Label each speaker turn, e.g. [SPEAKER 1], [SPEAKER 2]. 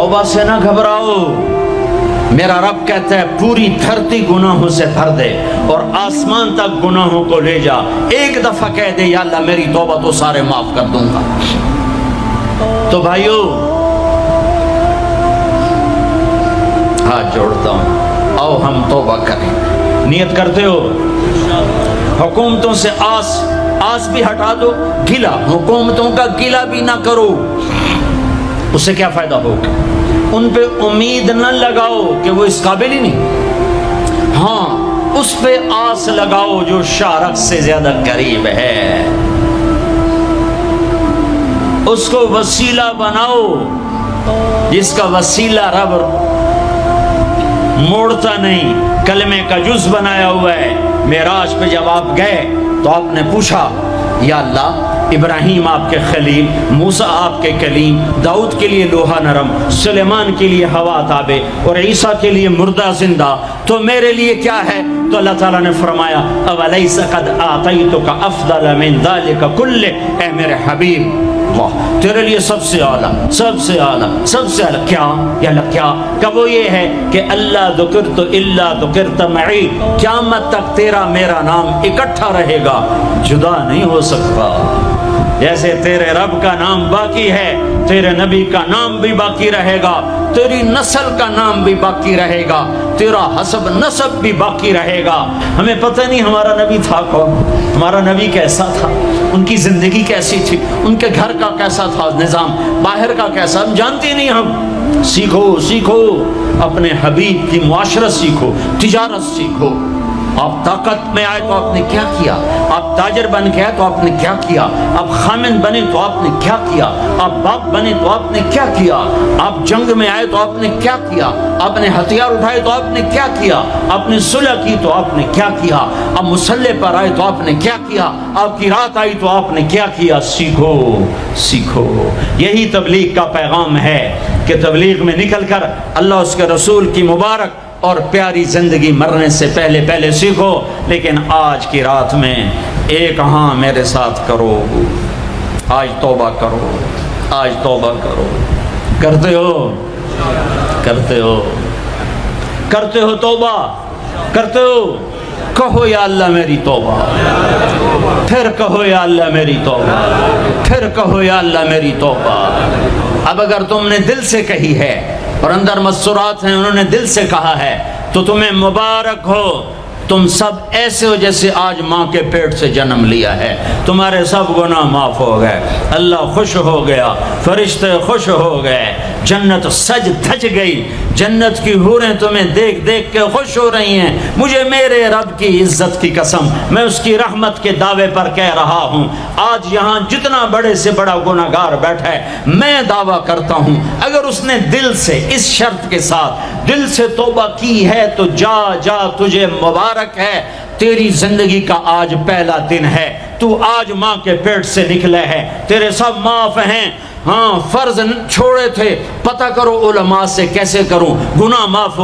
[SPEAKER 1] توبہ سے نہ گھبراؤ، میرا رب کہتا ہے پوری دھرتی گناہوں سے بھر دے اور آسمان تک گناہوں کو لے جا، ایک دفعہ کہہ دے یا اللہ میری توبہ تو سارے معاف کر دوں گا۔ تو بھائیو ہاتھ جوڑتا ہوں، آؤ ہم توبہ کریں۔ نیت کرتے ہو؟ حکومتوں سے آس بھی ہٹا دو، گلا حکومتوں کا گلا بھی نہ کرو، اس سے کیا فائدہ ہوگا؟ ان پہ امید نہ لگاؤ کہ وہ اس قابل ہی نہیں، ہاں اس پہ آس لگاؤ جو شارک سے زیادہ قریب ہے، اس کو وسیلہ بناؤ جس کا وسیلہ رب موڑتا نہیں، کلمے کا جز بنایا ہوا ہے۔ معراج پہ جب آپ گئے تو آپ نے پوچھا یا اللہ ابراہیم آپ کے خلیل، موسیٰ آپ کے کلیم، داؤد کے لیے لوہا نرم، سلیمان کے لیے ہوا تابع اور عیسیٰ کے لیے مردہ زندہ، تو میرے لیے کیا ہے؟ تو اللہ تعالیٰ نے فرمایا اولیس قد آتیتک افضل من ذلک کلہ، اے میرے حبیب اللہ تیرے لیے سب سے اعلیٰ، سب سے اعلیٰ، سب سے اعلیٰ کیا؟ یا اللہ کیا؟ کہ وہ یہ ہے کہ اللہ ذکرت الا ذکرت معی، قیامت تک تیرا میرا نام اکٹھا رہے گا، جدا نہیں ہو سکتا۔ جیسے تیرے رب کا نام باقی ہے، تیرے نبی کا نام بھی باقی رہے گا، تیری نسل کا نام بھی باقی رہے گا، تیرا حسب نسب بھی باقی رہے گا۔ ہمیں پتہ نہیں ہمارا نبی تھا کون، ہمارا نبی کیسا تھا، ان کی زندگی کیسی تھی، ان کے گھر کا کیسا تھا نظام، باہر کا کیسا، ہم جانتے نہیں۔ ہم سیکھو اپنے حبیب کی معاشرت سیکھو، تجارت سیکھو۔ آپ طاقت میں آئے تو آپ نے کیا کیا، آپ تاجر بن کے آئے تو آپ نے کیا کیا، آپ خامن بنے تو آپ نے کیا کیا، آپ باپ بنے تو آپ نے کیا کیا، آپ جنگ میں آئے تو آپ نے کیا کیا، آپ نے ہتھیار اٹھائے تو آپ نے کیا کیا، آپ نے صلح کی تو آپ نے کیا کیا، آپ مصلح پر آئے تو آپ نے کیا کیا، آپ کی رات آئی تو آپ نے کیا کیا۔ سیکھو۔ یہی تبلیغ کا پیغام ہے کہ تبلیغ میں نکل کر اللہ اس کے رسول کی مبارک اور پیاری زندگی مرنے سے پہلے سیکھو۔ لیکن آج کی رات میں ایک ہاں میرے ساتھ کرو، آج توبہ کرو، آج توبہ کرو۔ کرتے ہو توبہ کرتے ہو؟ کہو یا اللہ میری توبہ، پھر کہو یا اللہ میری توبہ، پھر کہو یا اللہ میری توبہ۔ اب اگر تم نے دل سے کہی ہے اور اندر مسرات ہیں انہوں نے دل سے کہا ہے تو تمہیں مبارک ہو، تم سب ایسے ہو جیسے آج ماں کے پیٹ سے جنم لیا ہے، تمہارے سب گناہ معاف ہو گئے، اللہ خوش ہو گیا، فرشتے خوش ہو گئے، جنت سج دھج گئی، جنت کی حوریں تمہیں دیکھ دیکھ کے خوش ہو رہی ہیں۔ مجھے میرے رب کی عزت کی قسم، میں اس کی رحمت کے دعوے پر کہہ رہا ہوں، آج یہاں جتنا بڑے سے بڑا گناہگار بیٹھا ہے، میں دعویٰ کرتا ہوں اگر اس نے دل سے اس شرط کے ساتھ دل سے توبہ کی ہے تو جا تجھے مبارک ہے، تیری زندگی کا آج پہلا دن ہے، تو آج ماں کے پیٹ سے نکلے ہے، تیرے سب معاف ہیں۔ ہاں فرض چھوڑے تھے، پتہ کرو علماء سے کیسے کروں، گناہ معاف ہو